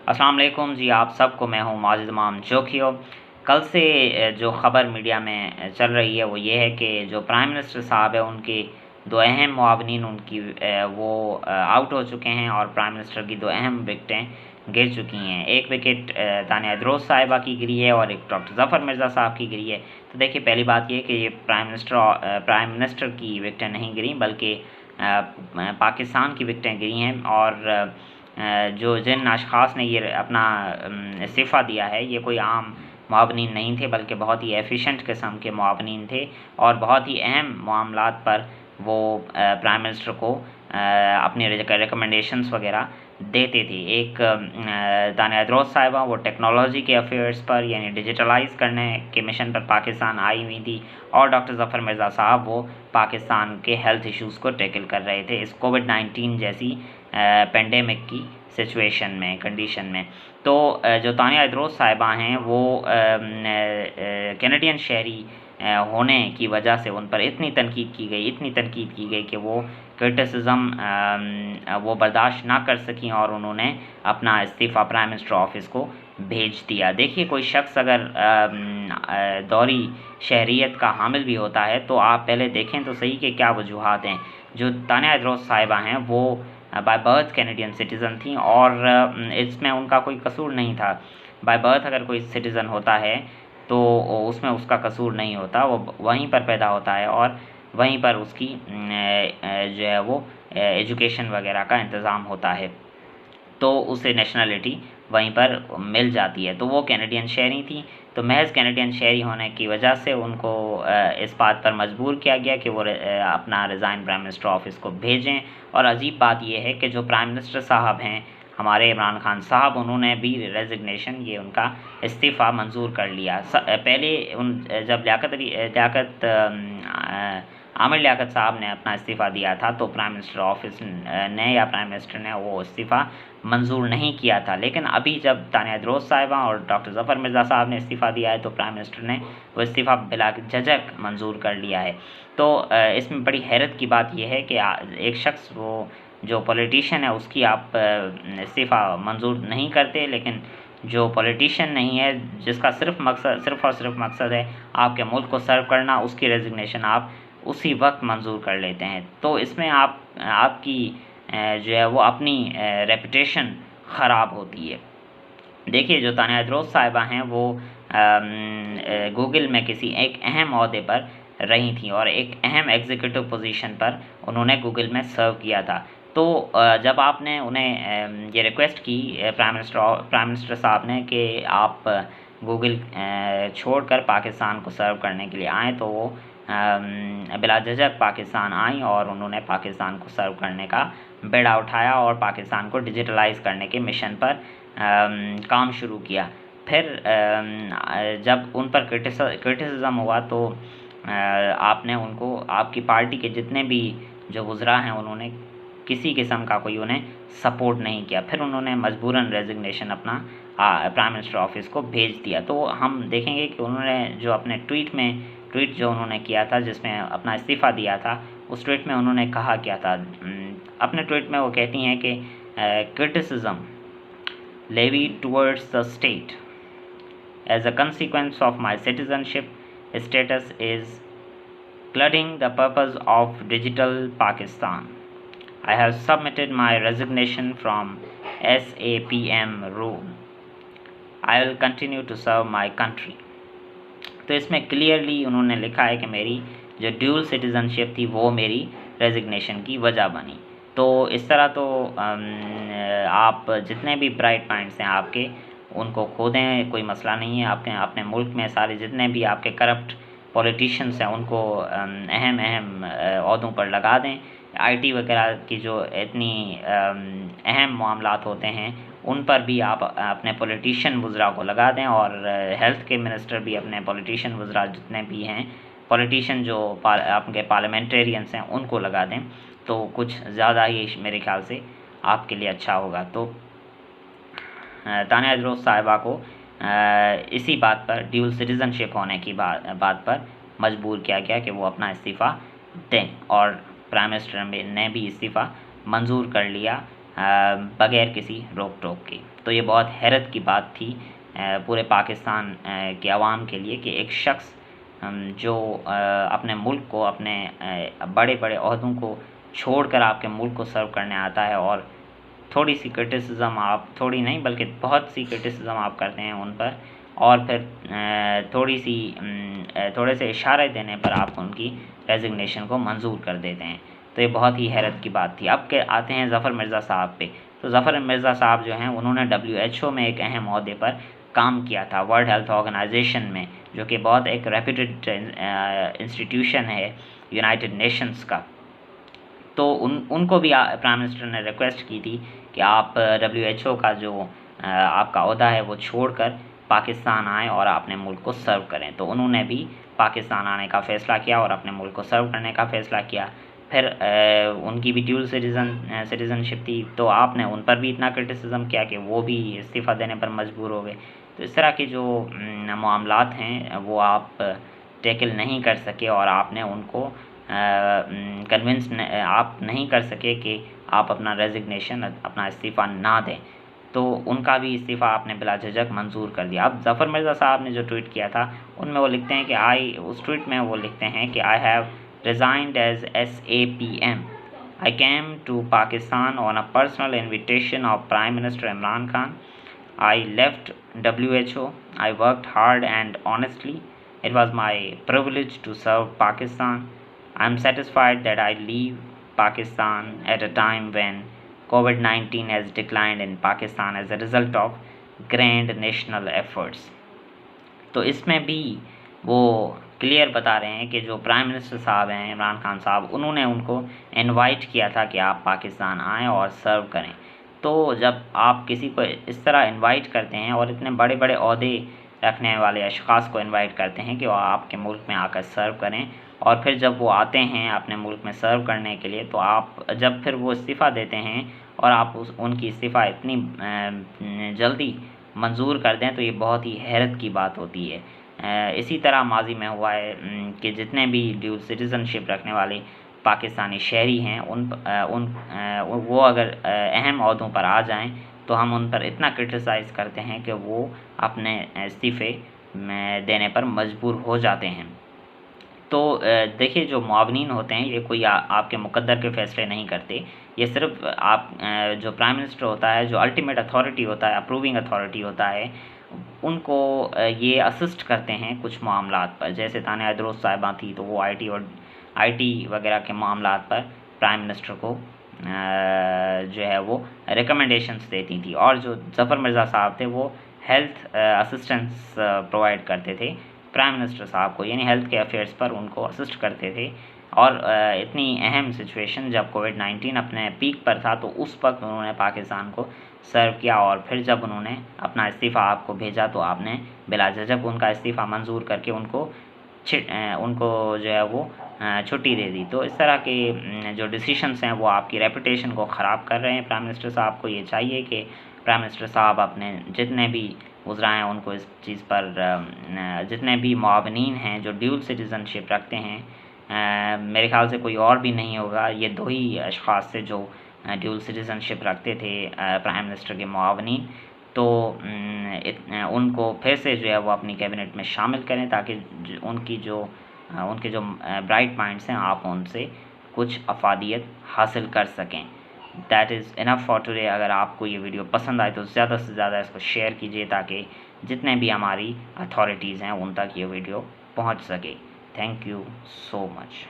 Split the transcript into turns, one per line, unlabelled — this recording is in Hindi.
अस्सलाम वालेकुम जी, आप सबको मैं हूँ माजिद इमाम जोखियो। कल से जो ख़बर मीडिया में चल रही है वो ये है कि जो प्राइम मिनिस्टर साहब है उनके दो अहम मुआवनीन उनकी वो आउट हो चुके हैं और प्राइम मिनिस्टर की दो अहम विकेटें गिर चुकी हैं। एक विकेट तानिया इदरोस साहिबा की गिरी है और एक डॉक्टर ज़फ़र मिर्ज़ा साहब की गिरी है। तो देखिए, पहली बात ये कि ये प्राइम मिनिस्टर की विकेटें नहीं गिरी, बल्कि पाकिस्तान की विकेटें गिरी हैं। और जो जिन अशख़ास ने ये अपना इस्तीफ़ा दिया है, ये कोई आम मुआवनीन नहीं थे, बल्कि बहुत ही एफिशिएंट किस्म के मुआवनीन थे और बहुत ही अहम मामलात पर वो प्राइम मिनिस्टर को अपनी रिकमेंडेशंस वगैरह देते थे। एक तानिया इदरोस साहिबा वो टेक्नोलॉजी के अफेयर्स पर, यानी डिजिटलाइज करने के मिशन पर पाकिस्तान आई हुई थी, और डॉक्टर ज़फ़र मिर्ज़ा साहब वो पाकिस्तान के हेल्थ इश्यूज़ को टैकल कर रहे थे इस कोविड-19 जैसी पेंडेमिक की सिचुएशन में, कंडीशन में। तो जो तानिया इदरोस साहिबा हैं वो कैनेडियन शहरी होने की वजह से उन पर इतनी तनकीद की गई कि वो क्रिटिसिज्म वो बर्दाश्त ना कर सकें और उन्होंने अपना इस्तीफ़ा प्राइम मिनिस्टर ऑफिस को भेज दिया। देखिए, कोई शख्स अगर दौरी शहरियत का हामिल भी होता है तो आप पहले देखें तो सही कि क्या वजूहात हैं। जो तानिया इदरोस साहिबा हैं वो बाय बर्थ कैनेडियन सिटीज़न थी और इसमें उनका कोई कसूर नहीं था। बाय बर्थ अगर कोई सिटीज़न होता है तो उसमें उसका कसूर नहीं होता, वो वहीं पर पैदा होता है और वहीं पर उसकी जो है वो एजुकेशन वगैरह का इंतज़ाम होता है, तो उसे नेशनलिटी वहीं पर मिल जाती है। तो वो कैनेडियन शहरी थी, तो महज़ कैनेडियन शहरी होने की वजह से उनको इस बात पर मजबूर किया गया कि वो अपना रिज़ाइन प्राइम मिनिस्टर ऑफिस को भेजें। और अजीब बात यह है कि जो प्राइम मिनिस्टर साहब हैं हमारे इमरान खान साहब, उन्होंने भी रेजिग्नेशन, ये उनका इस्तीफ़ा मंजूर कर लिया। पहले जब आमिर लियाकत साहब ने अपना इस्तीफ़ा दिया था तो प्राइम मिनिस्टर ऑफिस ने या प्राइम मिनिस्टर ने वो इस्तीफ़ा मंजूर नहीं किया था। लेकिन अभी जब तानिया इदरोस साहिबा और डॉक्टर ज़फ़र मिर्ज़ा साहब ने इस्तीफ़ा दिया है तो प्राइम मिनिस्टर ने वो इस्तीफ़ा बिला झिझक मंजूर कर लिया है। तो इसमें बड़ी हैरत की बात यह है कि एक शख्स, वो जो पॉलिटिशियन है, उसकी आप इस्तीफ़ा मंजूर नहीं करते, लेकिन जो पॉलिटिशियन नहीं है, जिसका सिर्फ़ और सिर्फ मकसद है आपके मुल्क को सर्व करना, उसकी रेजिग्नेशन आप उसी वक्त मंजूर कर लेते हैं। तो इसमें आपकी जो है वो अपनी रेपुटेशन ख़राब होती है। देखिए, जो तानिया इदरोस साहिबा हैं वो गूगल में किसी एक अहम ओहदे पर रही थी और एक अहम एग्जीक्यूटिव पोजीशन पर उन्होंने गूगल में सर्व किया था। तो जब आपने उन्हें ये रिक्वेस्ट की प्राइम मिनिस्टर साहब ने कि आप गूगल छोड़कर पाकिस्तान को सर्व करने के लिए आएँ, तो वो बिला झिझक पाकिस्तान आईं और उन्होंने पाकिस्तान को सर्व करने का बेड़ा उठाया और पाकिस्तान को डिजिटलाइज़ करने के मिशन पर काम शुरू किया। फिर जब उन पर क्रिटिसिज्म हुआ तो आपने उनको, आपकी पार्टी के जितने भी जो वुज़रा हैं, उन्होंने किसी किस्म का कोई उन्हें सपोर्ट नहीं किया। फिर उन्होंने मजबूरन रेजिग्नेशन अपना प्राइम मिनिस्टर ऑफिस को भेज दिया। तो हम देखेंगे कि उन्होंने जो अपने ट्वीट जो उन्होंने किया था, जिसमें अपना इस्तीफ़ा दिया था, उस ट्वीट में उन्होंने कहा क्या था। अपने ट्वीट में वो कहती हैं कि criticism levied towards the state as a consequence of my citizenship status is clouding the purpose of digital Pakistan. I have submitted my resignation from SAPM role. I will continue to serve my country. तो इसमें क्लियरली उन्होंने लिखा है कि मेरी जो ड्यूल सिटीज़नशिप थी वो मेरी रेजिग्नेशन की वजह बनी। तो इस तरह तो आप जितने भी ब्राइट पॉइंट्स हैं आपके, उनको खो दें, कोई मसला नहीं है। आपके अपने मुल्क में सारे जितने भी आपके करप्ट पॉलिटिशियंस हैं उनको अहम ओहदों पर लगा दें। आईटी वगैरह की जो इतनी अहम मामलात होते हैं उन पर भी आप अपने पॉलिटिशियन वुज़रा को लगा दें, और हेल्थ के मिनिस्टर भी अपने पॉलिटिशियन वुज़रा जितने भी हैं, पॉलिटिशियन जो आपके पार्लियामेंटेरियंस हैं, उनको लगा दें, तो कुछ ज़्यादा ही मेरे ख्याल से आपके लिए अच्छा होगा। तो तानिया इदरोस साहिबा को इसी बात पर, ड्यूल सिटीज़नशिप होने की बात पर मजबूर किया गया कि वो अपना इस्तीफ़ा दें, और प्राइम मिनिस्टर ने भी इस्तीफ़ा मंजूर कर लिया बगैर किसी रोक टोक के। तो ये बहुत हैरत की बात थी पूरे पाकिस्तान के अवाम के लिए कि एक शख्स जो अपने मुल्क को, अपने बड़े बड़े ओहदों को छोड़कर आपके मुल्क को सर्व करने आता है और थोड़ी सी क्रिटिसिज्म आप, थोड़ी नहीं बल्कि बहुत सी क्रिटिसिज्म आप करते हैं उन पर, और फिर थोड़े से इशारे देने पर आप उनकी रेजिग्नेशन को मंजूर कर देते हैं। तो ये बहुत ही हैरत की बात थी। अब के आते हैं ज़फ़र मिर्ज़ा साहब पे। तो ज़फ़र मिर्ज़ा साहब जो हैं उन्होंने WHO में एक अहम ओहदे पर काम किया था, वर्ल्ड हेल्थ ऑर्गेनाइजेशन में, जो कि बहुत एक रेप्यूटेड इंस्टीट्यूशन है यूनाइटेड नेशंस का। तो उनको भी प्राइम मिनिस्टर ने रिक्वेस्ट की थी कि आप WHO का जो आपका ओहदा है वो छोड़कर पाकिस्तान आएँ और अपने मुल्क को सर्व करें। तो उन्होंने भी पाकिस्तान आने का फ़ैसला किया और अपने मुल्क को सर्व करने का फ़ैसला किया। फिर उनकी भी ड्यूल सिटीज़नशिप थी, तो आपने उन पर भी इतना क्रिटिसिज्म किया कि वो भी इस्तीफ़ा देने पर मजबूर हो गए। तो इस तरह के जो मामलात हैं वो आप टैकल नहीं कर सके और आपने उनको कन्विंस आप नहीं कर सके कि आप अपना रेजिग्नेशन, अपना इस्तीफ़ा ना दें। तो उनका भी इस्तीफ़ा आपने बिला झिझक मंजूर कर दिया। अब ज़फ़र मिर्ज़ा साहब ने जो ट्वीट किया था उनमें वो लिखते हैं कि उस ट्वीट में वो लिखते हैं कि I have resigned as SAPM. I came to Pakistan on a personal invitation of Prime Minister Imran Khan. I left WHO. I worked hard and honestly. It was my privilege to serve Pakistan. I am satisfied that I leave Pakistan at a time when COVID-19 has declined in Pakistan as a result of grand national efforts. तो इसमें भी वो क्लियर बता रहे हैं कि जो प्राइम मिनिस्टर साहब हैं इमरान खान साहब, उन्होंने उनको इनवाइट किया था कि आप पाकिस्तान आएँ और सर्व करें। तो जब आप किसी को इस तरह इनवाइट करते हैं और इतने बड़े बड़े ओहदे रखने वाले अशख़ास को इनवाइट करते हैं कि वो आपके मुल्क में आकर सर्व करें, और फिर जब वो आते हैं अपने मुल्क में सर्व करने के लिए, तो आप जब फिर वो इस्तीफ़ा देते हैं और आप उनकी इस्तीफ़ा इतनी जल्दी मंजूर कर दें, तो ये बहुत ही हैरत की बात होती है। इसी तरह माजी में हुआ है कि जितने भी ड्यूल सिटीज़नशिप रखने वाले पाकिस्तानी शहरी हैं वो अगर अहम ओहदों पर आ जाएं तो हम उन पर इतना क्रिटिसाइज़ करते हैं कि वो अपने इस्तीफ़े देने पर मजबूर हो जाते हैं। तो देखिए, जो मुआवनीन होते हैं ये कोई आपके मुकद्दर के फ़ैसले नहीं करते। ये सिर्फ़ आप जो प्राइम मिनिस्टर होता है, जो अल्टीमेट अथॉरिटी होता है, अप्रूविंग अथॉरिटी होता है, उनको ये असिस्ट करते हैं कुछ मामलात पर। जैसे तानिया दुरुस्त साहिबा थी तो वो आईटी वगैरह के मामलात पर प्राइम मिनिस्टर को जो है वो रिकमेंडेशंस देती थी, और जो ज़फ़र मिर्ज़ा साहब थे वो हेल्थ असिस्टेंस प्रोवाइड करते थे प्राइम मिनिस्टर साहब को, यानी हेल्थ के अफेयर्स पर उनको असिस्ट करते थे। और इतनी अहम सिचुएशन जब कोविड-19 अपने पीक पर था तो उस वक्त उन्होंने पाकिस्तान को सर्व किया, और फिर जब उन्होंने अपना इस्तीफ़ा आपको भेजा तो आपने बिला झिझक उनका इस्तीफ़ा मंजूर करके उनको जो है वो छुट्टी दे दी। तो इस तरह के जो डिसीशंस हैं वो आपकी रेपुटेशन को ख़राब कर रहे हैं। प्राइम मिनिस्टर साहब को ये चाहिए कि प्राइम मिनिस्टर साहब अपने जितने भी वज़रा हैं उनको इस चीज़ पर जितने भी मुआवनीन हैं जो ड्यूल सिटीज़नशिप रखते हैं, मेरे ख़्याल से कोई और भी नहीं होगा, ये दो ही अशख़ास थे जो ड्यूल सिटीज़नशिप रखते थे प्राइम मिनिस्टर के मुआवनीन। तो उनको फिर से जो है वो अपनी कैबिनेट में शामिल करें ताकि उनके जो ब्राइट माइंड्स हैं आप उनसे कुछ अफादियत हासिल कर सकें। That is enough for today. अगर आपको ये वीडियो पसंद आए तो ज़्यादा से ज़्यादा इसको शेयर कीजिए ताकि जितने भी हमारी अथॉरिटीज़ हैं उन तक ये वीडियो पहुंच सके। Thank you so much.